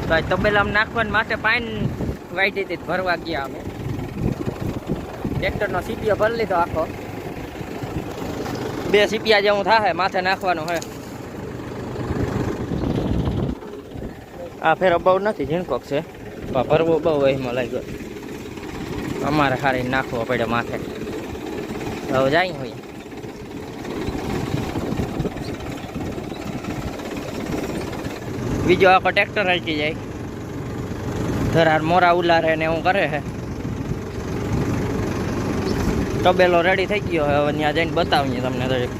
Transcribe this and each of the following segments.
તો તબેલામાં નાખવાને માટે પાણી વાઈ દીધી ભરવા ગયા અમે ટ્રેક્ટરનો સીપીઓ ભરી લીધો આખો 2 સીપિયા જેવું થાય માથે નાખવાનું હે આ ફેરો બહુ નથી ઝીણકોક છે ભરવો બહુ એમાં લાગ્યો અમારે ખાલી નાખવો પડે માથે હવે જાય હોય બીજો આખો ટ્રેક્ટર હાંકી જાય ધરાર મોરા ઉલારે ને એવું કરે છે તબેલો રેડી થઈ ગયો હવે ત્યાં જઈને બતાવીએ તમને દરેક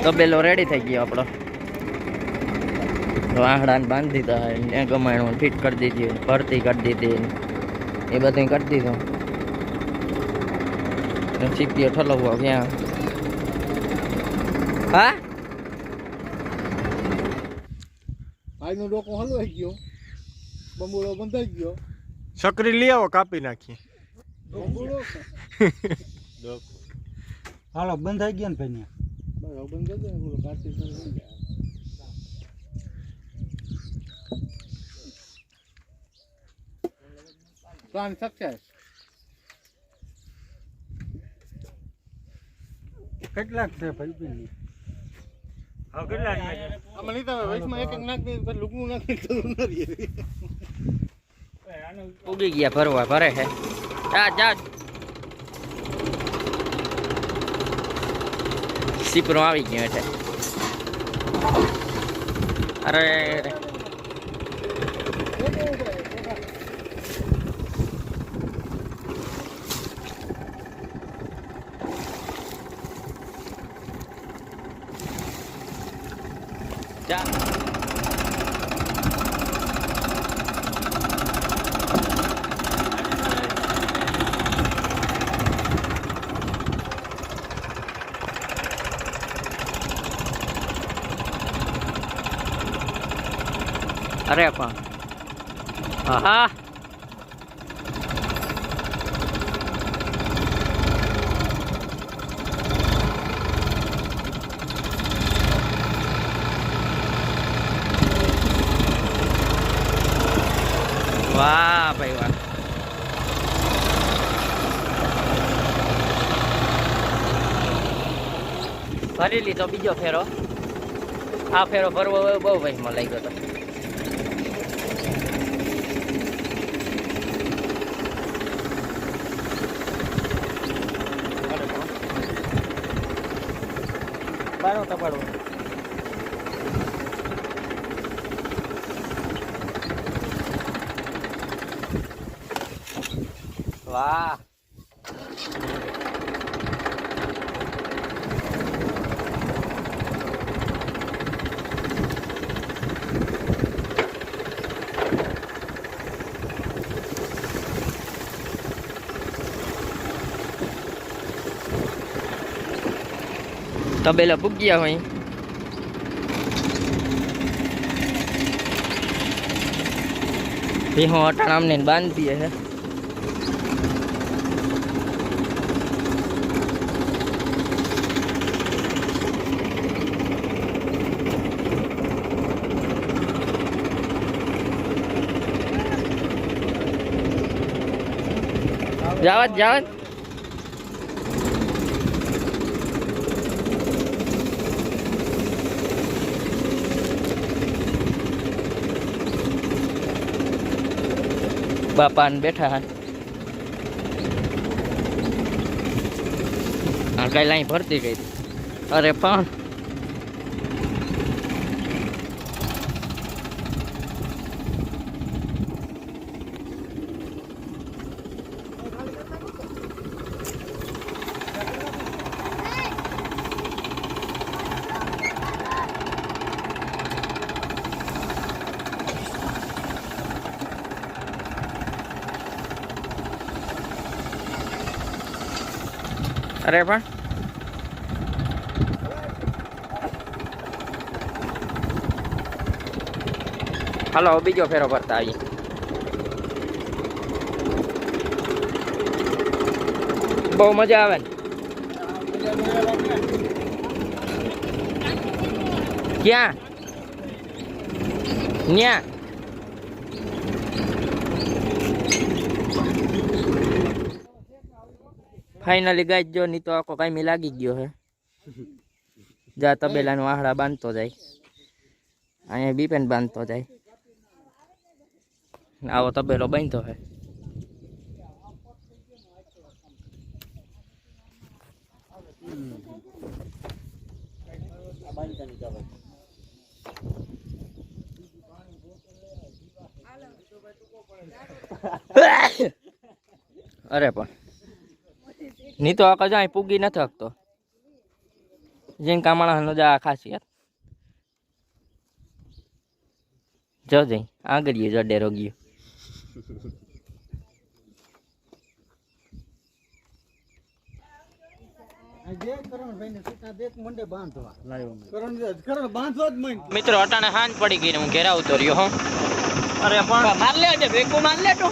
તબેલો રેડી થઈ ગયો આપણો વાહડાને બાંધી દીધા ગમાણું ફિટ કરી દીધી ભરતી કરી દીધી એ બધું કરી દીધું સીપીઓ ઠલવવો ક્યાં હા ભાઈનો ડોકો હલવાઈ ગયો બંબુડો બંધાઈ ગયો સકરી લઈ આવો કાપી નાખીએ બંબુડો હાલો બંધાઈ ગયા ને ભાઈ બરાબર બંધ કરી દે બોલો કાચી થઈ જાય પ્લાન સક્સેસ કેટલાક છે ભાઈ આમાં નહીં તમે વૈશમાં એક નાખ દે પછી લુકનું નાખી જરૂર નથી ઉગી ગયા ભરવા ભરે છે જા જા સીપરો આવી ગયો એટલે અરે જા અરે પણ હા વાહ ભાઈ વાહ ભરી લીધો બીજો ફેરો આ ફેરો ભરવો બહુ વહીમાં લઈ ગયો હતો બારો તપાડો વાહ તબેલા પૂગ્યા હોય ભીહો અટાણ અમને બાંધી હે જાવત જાવત બાપા ને બેઠા હા કઈ લાઈન ભરતી ગઈ અરે પણ અરે પણ હાલો બીજો ફેરો ભરતા આવીએ બહુ મજા આવે ને ક્યાં ન્યા ફાઇનલી ગાય જો ની તો આખો કાયમી લાગી ગયો હે જા તબેલાનું આહડા બાંધતો જાય અહીંયા બીપેન બાંધતો જાય આવો તબેલો બાંધતો હે અરે પણ ની તો આ કજાય પૂગી નથી શકતો જેન કામણા જા ખાસિયત જો જઈ આગળ જડે રોગ્યું મિત્રો અટાણે હાંજ પડી ગઈ ને હું ઘેરા આવતો રહ્યો હો અરે પણ માર લે ભેગું માર લે તો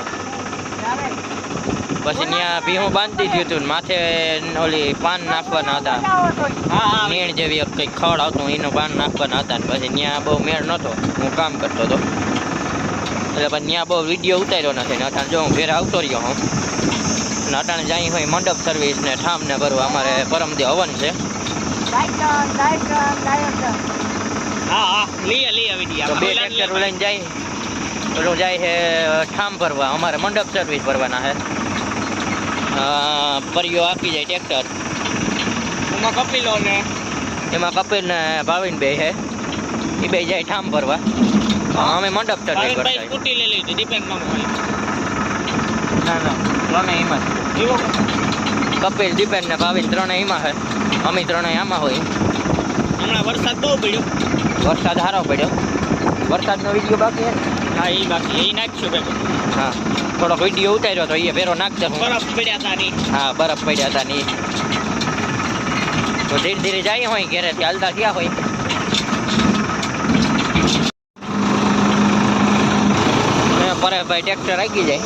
પછી ત્યાં ભીહું બાંધી દીધું હતું માથે ઓલી પાન નાખવાના હતા મેણ જેવી કંઈક ખડ આવતું એનું પાન નાખવાના હતા ને પછી ત્યાં બહુ મેળ નહોતો હું કામ કરતો હતો એટલે પછી ત્યાં બહુ વિડીયો ઉતાર્યો નથી ને અટાણે જો હું ઘેર આવતો રહ્યો હું ને અટાણે જાય હોય મંડપ સર્વિસ ને ઠામ ને ભરવા અમારે પરમદી હવન છે તો 2 ટ્રેક્ટર લઈને જાય પેલું જાય છે ઠામ ભરવા અમારે મંડપ સર્વિસ ભરવાના છે પરિયો આપી જાય ટ્રેક્ટર એમાં કપિલ ને ભાવિન બે છે એ બે જાય ઠામ ભરવા અમે મંડપ સર્વિસ ભરતા ના ત્રણે એમાં કપિલ દીપેન ને ભાવિન ત્રણે એમાં છે અમે ત્રણે આમાં હોય હમણાં વરસાદ બહુ પડ્યો વરસાદ સારો પડ્યો વરસાદનો વિડીયો બાકી છે ને હા એ બાકી એ નાખશું ભેગો હા થોડોક વિડીયો ઉતાર્યો તો એ ફેરો નાખજો બરફ પડ્યા હતા ની હા બરફ પડ્યા હતા ની તો ધીરે ધીરે જાય હોય ઘેરેથી હાલતા થયા હોય પરેશભાઈ ટ્રેક્ટર રાખી જાય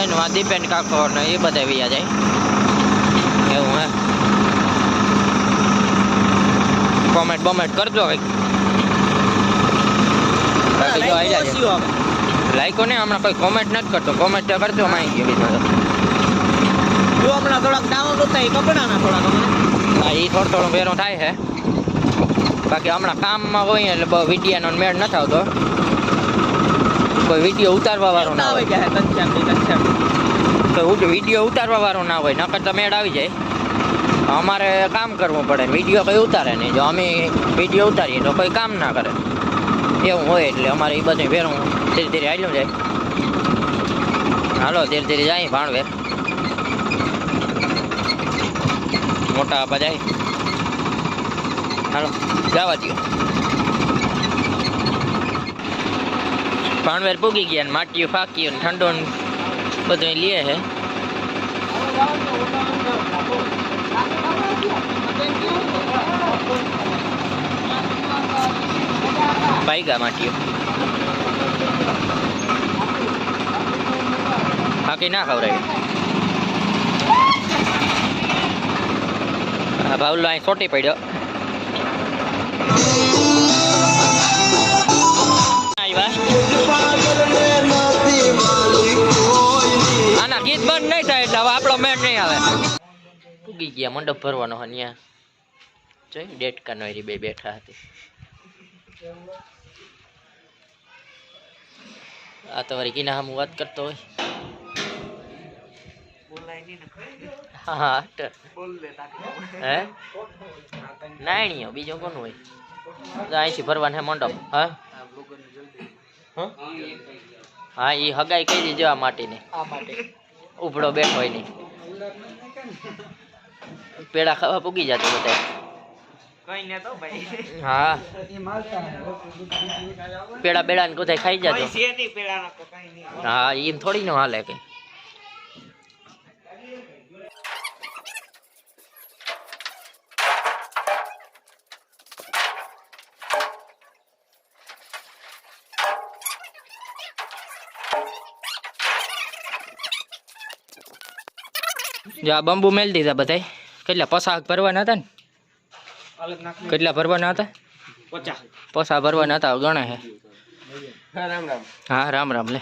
એનું આ દીપેન કાકો ને એ બધા વ્યા જાય એવું હે કોમેન્ટ બોમેન્ટ કરજો કંઈક બાકી જો આવી જાય લાઈકો ને હમણાં કોઈ કોમેન્ટ નથી કરતો કોમેન્ટ કરજો માહિતી બીજું જો હમણાં થોડાક ડાઉન હતા એ કપડાના થોડાક હા એ થોડું થોડું ભેરો થાય છે બાકી હમણાં કામમાં હોય એટલે બહુ વિડીયાનો મેળ નથી આવતો કોઈ વિડીયો ઉતારવા વાળો ના હોય તો વિડીયો ઉતારવા વાળો ના હોય નકર તો મેળ આવી જાય અમારે કામ કરવું પડે વિડીયો કોઈ ઉતારે નહીં જો અમે વિડીયો ઉતારીએ તો કોઈ કામ ના કરે એવું હોય એટલે અમારે એ બધું ભેરું ધીરે ધીરે હાલ્યું જાય હાલો ધીરે ધીરે જાય ભાણવેર મોટા આપા જાય હાલો જવા દો ભાણવેર પૂગી ગયા ને માટીયું ફાક્યું ને ઠંડો બધું લે છે પાઈગા માટીઓ બાકી ના ખવડાવી ભાવલો અહીં સોટી પડ્યો આના ગીત બંધ નહીં થાય એટલે હવે આપણો મેળ નહીં આવે પૂગી ગયા મંડપ ભરવાનો હોય ત્યાં જોઈ ડેટકા નોરી બે બેઠા હતી આ તો વળી કિના હું વાત કરતો હોય હા હે નાણીઓ બીજો કોનું હોય અહીંથી ભરવાનું હે મંડપ હા હા એ હગાઈ કઈ દી જવા માટીની ઉપડો બેઠો હોય નહીં પેડા ખાવા પૂગી જતો બધા હા પેડા બેડા ને બધા ખાઈ જતો હા એમ થોડી નો હાલે કઈ જો આ બંબુ મેલ દીધા બધા કેટલા પસાક ભરવાના હતા ને કેટલા ભરવાના હતા પોસા ભરવાના હતા ગણે હે હા રામ રામ લે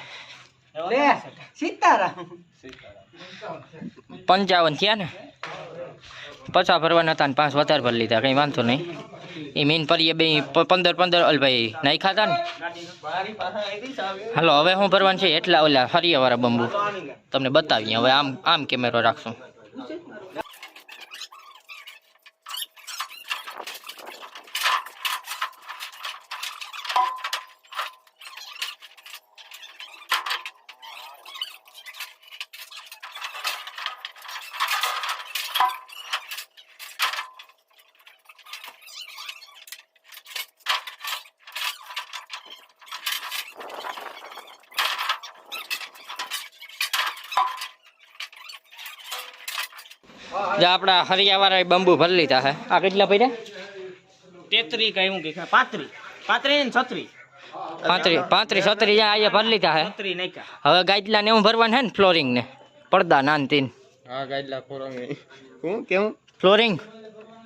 55 થયા ને પછા ભરવાના હતા ને 5 વધારે ભરી લીધા કઈ વાંધો નહીં એ મીન પરીએ બે 15 અલભાઈ નહીં ખાતા ને હાલો હવે હું ભરવાનું છે એટલા ઓલા હરિયાવાળા બંબુ તમને બતાવીએ હવે આમ કેમેરો રાખશું જે આપણા હરિયાવાળા બંબુ ભરી લીધા હે આ કેટલા પડ્યા 33 કઈ હું કે 35 ને 36 35 જ્યાં અહીંયા ભરી લીધા હે 36 નહીં હવે ગાઈડલા ને હું ભરવાનું હે ને ફ્લોરિંગ ને પડદા નાન તીન હા ગાઈડલા હું કેવું ફ્લોરિંગ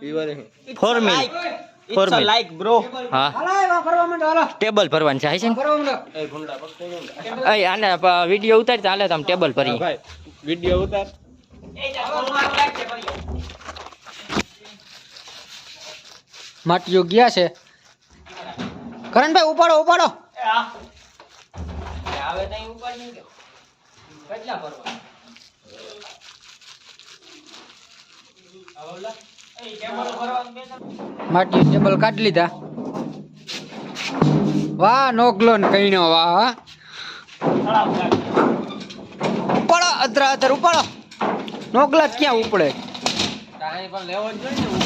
ઈવરે 4 મિલ ઇટ્સ લાઈક બ્રો હા ટેબલ ભરવાનું છે ને આને વિડીયો ઉતારી હાલે તમે ટેબલ ભરી ભાઈ વિડિયો ઉતાર માટીઓ ગયા છે કરણભાઈ ઉપાડો આવે નહીં ઉપર નહીં કેટલા ભરવા માટીઓ ટેબલ કાઢી લીધા વાહ નોકલો ને કઈ નો વાહ ઉપાડો અધર ઉપાડો નોકલા જ ક્યાં ઉપડે પણ લેવો જ જોઈએ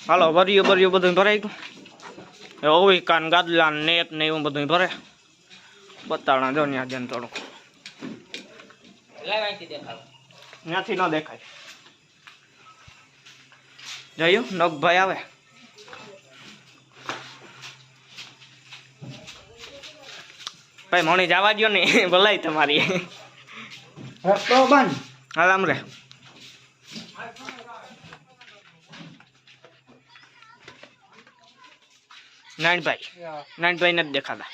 હાલો ભર્યું બધું ભરાઈ ગયું ઓવી કાન ગાદલા નેટ ને એવું બધું ભરે બતાવણા જો ત્યાં જન થોડું ત્યાંથી ન દેખાય જોયું નોકભાઈ આવે ભાઈ મણી જવા દો ને ભલાઈ તમારી રસ્તો બંધ હાલ આમ રે નાનભાઈ નથી દેખાતા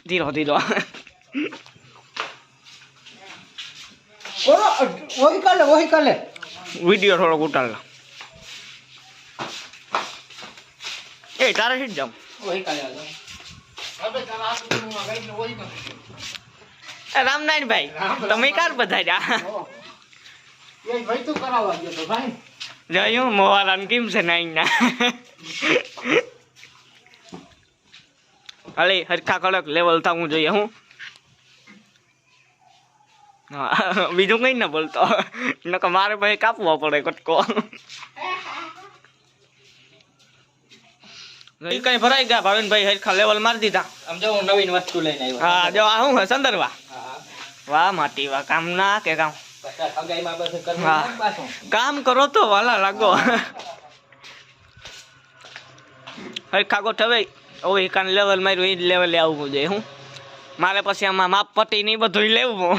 ધીરો વહી કાલે વિડીયો થોડોક ઉતાર એ તારે સીટ જાઉં રામનારાયણભાઈ તમે કાર બધા જોયું મોવાલાને કેમ છે નાઈના હાલે હરખા કડક લેવલ થવું જોઈએ હું બીજું કઈ ના બોલતો નકર મારે ભાઈ કાપવો પડે કટકો કઈ ભરાઈ ગયા ભાવિનભાઈ હરખા લેવલ મારી દીધા આમ જો હું નવીન વસ્તુ લઈને આવ્યો હા જો આ શું સંદર્ભા વાહ માટી વાહ કામ ના કે કામ કામ કરો તો વાલા લાગો હરખા ગોઠવે ઓય કાન લેવલ માર્યું એ લેવલે આવવું જોઈએ હું મારે પછી આમાં માપ પટ્ટી ને બધું લેવું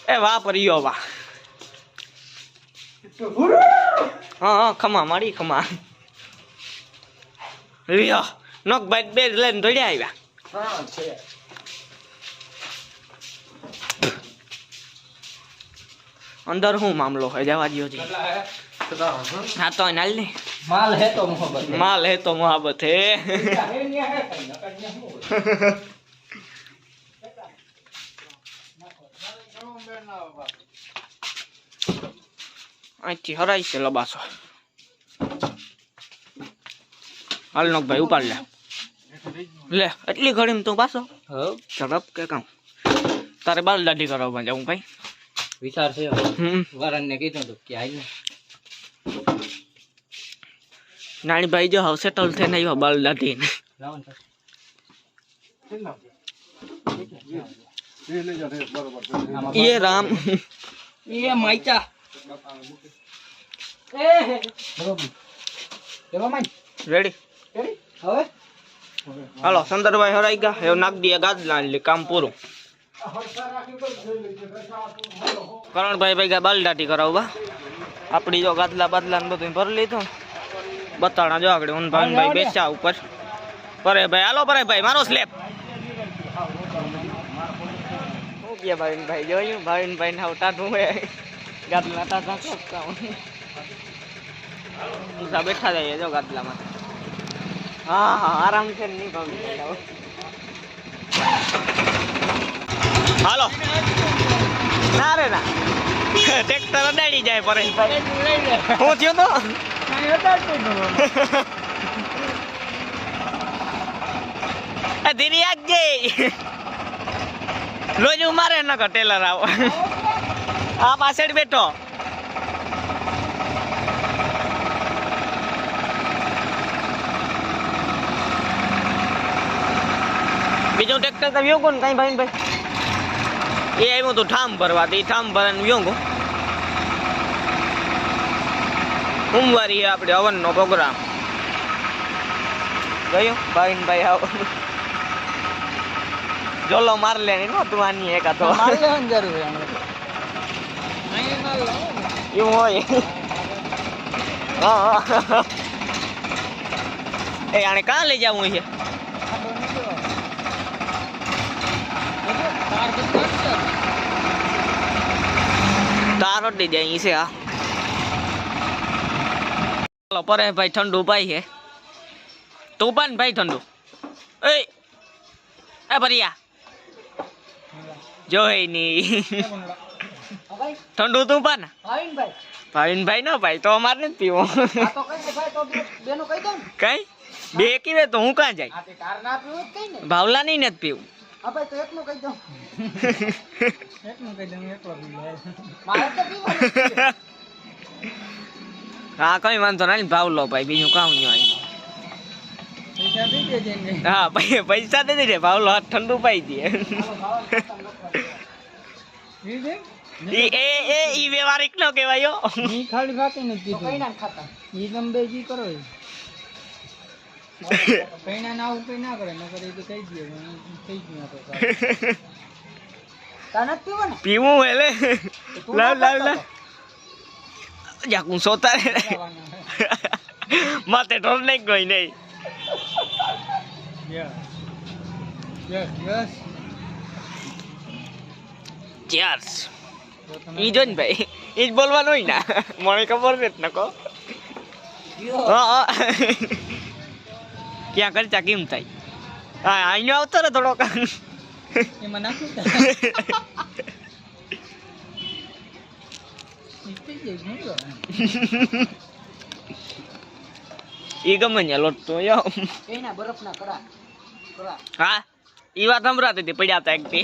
એ વાહ પરિયો વાહ હા ખમા મારી ખમા લ્યો નોક બાઈટ બે લઈને દોડ્યા આવ્યા અંદર શું મામલો હોય જવા દો જી હા તો નાલ ને માલ હે તો મોહબ્બત હે અહીંથી હરાઈ છે લબાસો હાલ નોક ભાઈ ઉપાડ લે એટલી ઘડીમાં તું પાછો ઝડપ કે કામ તારે બાલ દાઢી કરવા જાઉં ભાઈ વિચાર છે વરણને કીધું હતું કે આઈ નાની ભાઈ જો હવે સેટલ થઈને આવ્યા બાલ દાઢી એ લઈ જા બરોબર ये राम એ માઈચા રેડી હવે હાલો સંદરભાઈ હરાઈ ગયા એવું નાખ દે ગાદલા એટલે કામ પૂરું કરણભાઈ ભાઈ ગયા બાલદાટી કરાવવા આપડી જો ગાદલા બાદલા ને બધું ભરી લીધું બતાણા જો આગળ હું ભાઈ બેચા ઉપર પરે ભાઈ હાલો પરે ભાઈ મારો સ્લેબ ભાઈ જોયું ભાઈ ના ટાટું હોય ગાદલા ટાટા ચોકતા હું બેઠા જઈએ જો ગાદલામાં હા હા આરામ છે નહીં ભાઈ હાલો ના રે ના ટ્રેક્ટર અડાડી જાય પરેશભાઈ હું થયો તો ધીરી આગજે લોજ મારે ન ટેલર આવો આ પાછળ બેઠો બીજું ટ્રેક્ટર તો વ્યો કોણ કઈ ભાઈ એ આવ્યું તું ઠામ ભરવા એ ઠામ ભરવાનું વ્યો સોમવારી આપણે હવનનો પ્રોગ્રામ ગયો ભાઈ આવો જોલો માર લેની નો તું આની એક તો મારી લેવાની જરૂર એવું હોય હા એ આને કાં લઈ જવું છે તાર અડી જાય છે આ ચાલો પરે ભાઈ ઠંડુ પાઈ છે તું પણ ભાઈ ઠંડુ એ ભરિયા જોઈ ની ઠંડુ તું પણ ભાવિનભાઈ નો ભાઈ તો અમારે નથી પીવો કઈ બે કીવે તો હું કાં જાય ભાવલા ની નથી પીવું હા કઈ વાંધો નહીં ભાવ લો ભાઈ બીજું કામ નહીં હા પૈસા દે દે ભાવ લો ઠંડુ પાઈ દે ઈ વ્યવહારિક નો કહેવાય ઈ ખાલી ખાતે નથી કીધું કઈ ના ખાતા ઈ લંબે જી કરો કઈના ના આવું કઈ ના કરે ન કરે તો કહી દે થઈ ગયું આપણે તાનત પીવો ને પીવું એટલે લાવ જાકું સોતા માથે ઢોર નહીં કોઈ નહીં ચીયર્સ ઈ જો ને ભાઈ ઈ જ બોલવાનું હોય ના મને ખબર નથી નકો ક્યાં ખર્ચા કેમ થાય હા અહીંયા આવતો ને થોડોક એમાં નાખું ઈ ગમે ને લોટ તો યો એના બરફ ના કરા હા ઈ વાત સંભળાતી હતી પડ્યા હતા એક બે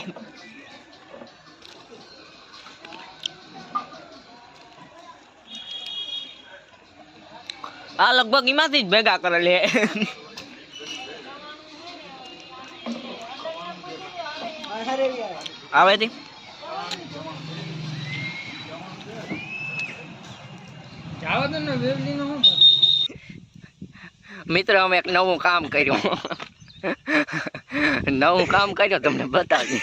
આ લગભગ એમાંથી જ ભેગા કરે લે આવે તી મિત્ર અમે એક નવું કામ કર્યું તમને બતાવી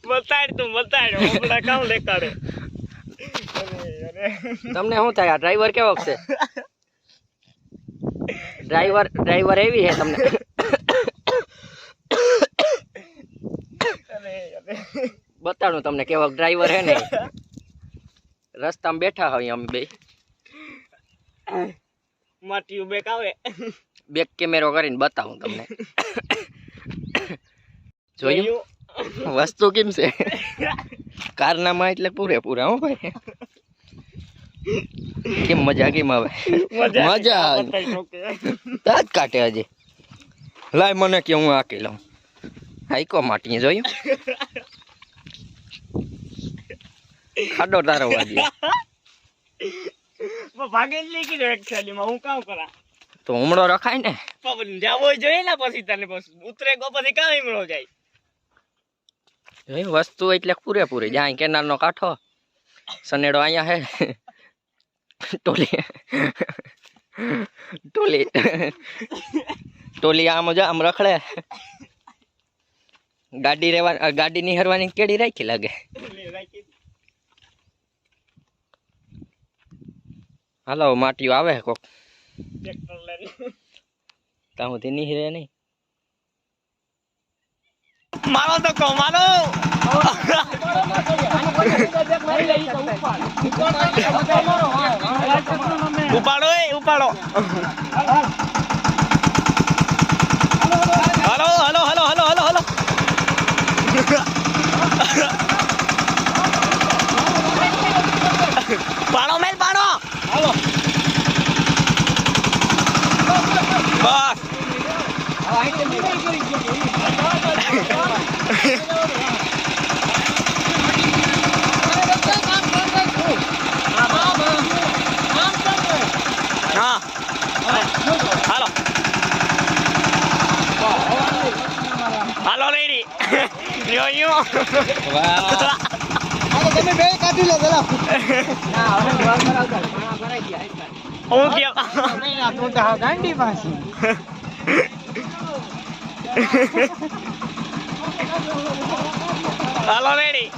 બતાડ હમણાં કામ દેખાડે તમને શું થાય ડ્રાઈવર કેવો છે ડ્રાઈવર એવી છે તમને બતાડું તમને કેવો ડ્રાઈવર હે ને રસ્તામાં બેઠા હોય અમે બે માટી બેક આવે બેક કેમેરો કરીને બતાવું તમને જોયું વસ્તુ કેમ છે કારનામાં એટલે પૂરેપૂરા હો ભાઈ કેમ મજા કેમ આવે મજા દાંત કાઢે હજી લાય મને કે હું આકી લઉં હાઈકો માટી જોયું ખાડો તારો વાગ્યો ભાગે જ લઈ ગયો એક થેલીમાં હું કામ કરા તો ઉમળો રખાય ને. પવન જાવો જોઈએ ને પછી તને પછી ઉતરે ગો પછી કાં ઈમળો જાય. એ વસ્તુ એટલે પૂરેપૂરી જ્યાં કેનારનો કાંઠો સનેડો અહીંયા હે ટોલી ટોલી ટોલી આમ જ આમ રખડે. ગાડી ની હરવાની કેડી રાખી લાગે. હાલો માટીઓ આવે કોક ટ્રેક્ટર લઈને ત્યાં સુધી નહીં રે નહીં. મારો તો કહો મારો. ઉપાડો એ ઉપાડો. Hello hello hello hello hello hello. પાડો મેલ પાડો. હાલો બસ. હા હાલો હાલો રેડી. તમે બે કાઢી લો પેલા હું કેમ તું તો ગાંડી પાછી હાલો રેડી.